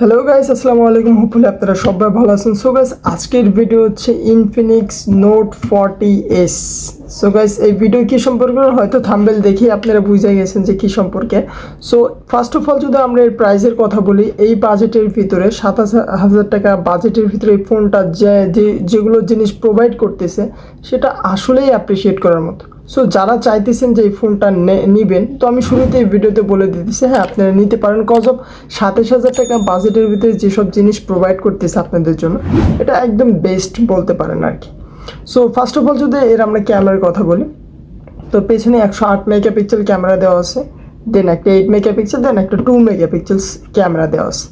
Hello guys, আসসালামু আলাইকুম। Hopefully আপনারা সবাই ভালো আছেন। সো গাইস, আজকের ভিডিও হচ্ছে Infinix note 40S। So guys, এই ভিডিও কী সম্পর্কে হয়তো থাম্বনেল দেখে আপনারা বুঝে গেছেন যে কী সম্পর্কে। সো ফার্স্ট অফ অল যদি আমরা এর প্রাইসের কথা বলি, এই বাজেটের ভিতরে 7,000 টাকা বাজেটের ভিতরে এই ফোনটা যেগুলো জিনিস প্রোভাইড করতেছে সেটা আসলেই অ্যাপ্রিসিয়েট করার মতো। সো যারা চাইতেছেন যে এই ফোনটা নেবেন, তো আমি শুরুতে এই ভিডিওতে বলে দিতেছি, হ্যাঁ আপনারা নিতে পারেন। কজ অফ 27,000 টাকা বাজেটের ভিতরে যেসব জিনিস প্রোভাইড করতেছে আপনাদের জন্য, এটা একদম বেস্ট বলতে পারেন আর কি। সো ফার্স্ট অফ অল যদি এর আমরা ক্যামেরার কথা বলি, তো পেছনে 108 মেগাপিক্সেল ক্যামেরা দেওয়া আছে, দেন একটা 8 মেগাপিক্সেল, দেন একটা 2 মেগাপিক্সেল ক্যামেরা দেওয়া আছে।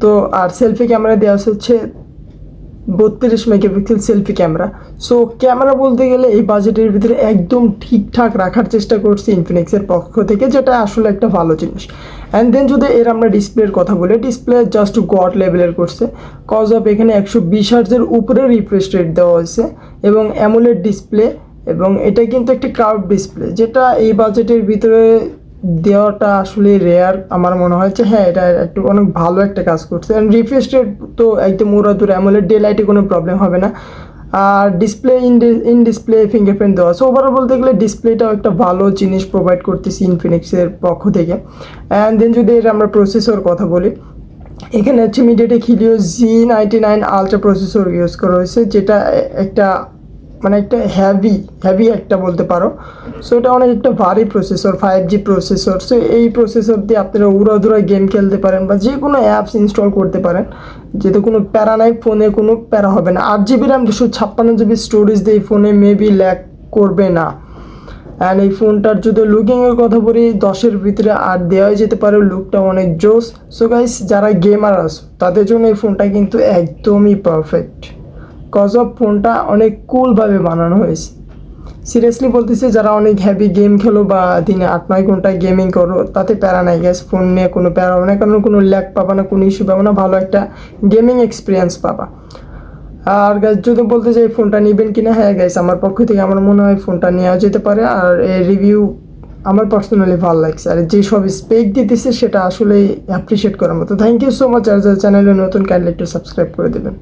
তো আর সেলফি ক্যামেরা দেওয়া হচ্ছে 32 megapixel selfie camera. So camera বলতে গেলে এই বাজেটের ভিতরে একদম ঠিকঠাক রাখার চেষ্টা করছি ইনফিনিক্সের পক্ষ থেকে, যেটা আসলে একটা ভালো জিনিস। অ্যান্ড দেন যদি এর আমরা ডিসপ্লের কথা বলি, ডিসপ্লে জাস্ট গড লেভেলের করছে। কজ অফ এখানে 120 হার্টজের উপরে রিফ্রেশ রেট দেওয়া হয়েছে এবং অ্যামোলেড ডিসপ্লে, এবং এটা কিন্তু একটা কার্ভ ডিসপ্লে, যেটা এই বাজেটের ভিতরে দেওয়াটা আসলে রেয়ার। আমার মনে হয়েছে হ্যাঁ এটা একটু অনেক ভালো একটা কাজ করছে। অ্যান্ড রিফ্রেশ রেট তো একদম উড়াদুর, অ্যামোলেড ডে লাইটে কোনো প্রবলেম হবে না। আর ডিসপ্লে ইন ডিসপ্লে ফিঙ্গারপ্রিন্ট দেওয়া আছে। ওভারঅল বলতে গেলে ডিসপ্লেটাও একটা ভালো জিনিস প্রোভাইড করতেছি ইনফিনিক্সের পক্ষ থেকে। অ্যান্ড দেন যদি এর আমরা প্রসেসর কথা বলি, এখানে হচ্ছে MediaTek Helio G99 ultra processor use করা হয়েছে, যেটা একটা মানে একটা হেভি একটা বলতে পারো। সো এটা অনেক একটা ভারী প্রসেসর, 5G প্রসেসর। সো এই প্রসেসর দিয়ে আপনারা উড়াধুরা গেম খেলতে পারেন বা যে কোনো অ্যাপস ইনস্টল করতে পারেন, যেহেতু কোনো প্যারা নাই, ফোনে কোনো প্যারা হবে না। 8GB র্যাম 256GB স্টোরেজ দিয়ে এই ফোনে মেবি ল্যাগ করবে না। অ্যান্ড এই ফোনটার যদি লুকিংয়ের কথা বলি, 10-এর ভিতরে 8 দেওয়াই যেতে পারে, লুকটা অনেক জোস। সো গাইস, যারা গেমার আছে তাদের জন্য এই ফোনটা কিন্তু একদমই পারফেক্ট। কজ অফ ফোনটা অনেক কুলভাবে বানানো হয়েছে। সিরিয়াসলি বলতেছি, যারা অনেক হ্যাভি গেম খেলো বা দিনে 8-9 ঘন্টা গেমিং করো, তাতে প্যারা নাই গ্যাস, ফোন নিয়ে কোনো প্যারা হবে না, কারণ কোনো ল্যাগ পাবা না, কোনো ইস্যু পাবা না, ভালো একটা গেমিং এক্সপিরিয়েন্স পাবা। আর গাইস যদি বলতে চাই ফোনটা নেবেন কিনা, হ্যাঁ গাইস আমার পক্ষ থেকে আমার মনে হয় ফোনটা নেওয়া যেতে পারে। আর এই রিভিউ আমার পার্সোনালি ভালো লাগছে, আর যেসব স্পেক দিতেছে সেটা আসলেই অ্যাপ্রিসিয়েট করার মতো। Thank you so much. আর যারা চ্যানেলে নতুন, কাইন্ডলি একটু সাবস্ক্রাইব করে দেবেন।